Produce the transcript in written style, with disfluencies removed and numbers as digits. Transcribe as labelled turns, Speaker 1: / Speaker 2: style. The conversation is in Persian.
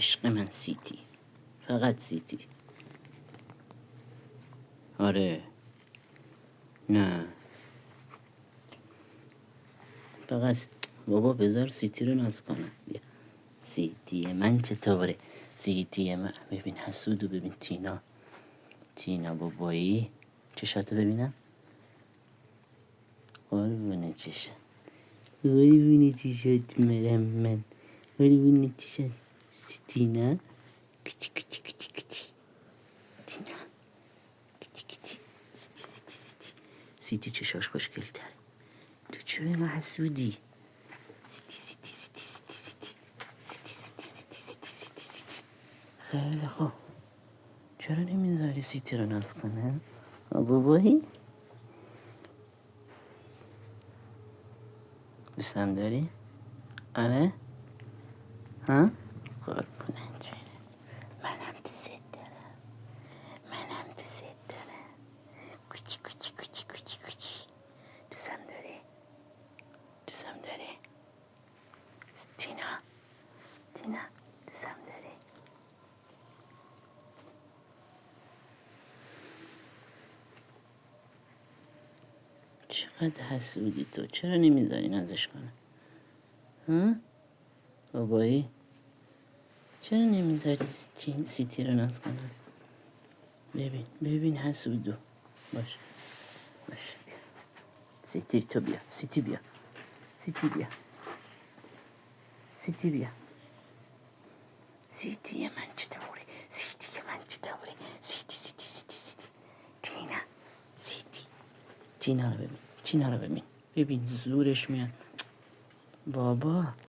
Speaker 1: عشق من سیتی، فقط سیتی. آره نه فقط بابا بذار سیتی رو ناز کنم. بیا سیتی من چطوره؟ سیتی من ببین حسودو، ببین تینا بابایی چشاتو ببینم. قربونه چشات، قربونه چشات مرم من، قربونه چشات تینا. کچی کچی کچی کچی تینا، کچی کچی سیتی چشاش خوشگل تره. تو چرا اینقدر حسودی؟ سیتی خیلی خوب. چرا نمیذاری سیتی رو ناز کنه؟ بابایی دوستم داری؟ آره؟ ها؟ قربونت منم دوست دارم، منم دوست دارم. کوچی کوچی کوچی کوچی کوچی دوستم داری؟ دوستم داری؟ تینا دوستم داری؟ چقدر حسودی تو، چرا نمیذاری نازش کنه؟ ها؟ بابایی چرا نمیذاری سیتی رو ناز کنه؟ ببین حسودو. باش بیا سیتی، تو بیا سیتی، بیا سیتی، بیا سیتی، بیا سیتی من چطوره؟ سیتی من چطوره؟ سیتی تینا رو ببین، ببین زورش میاد بابا.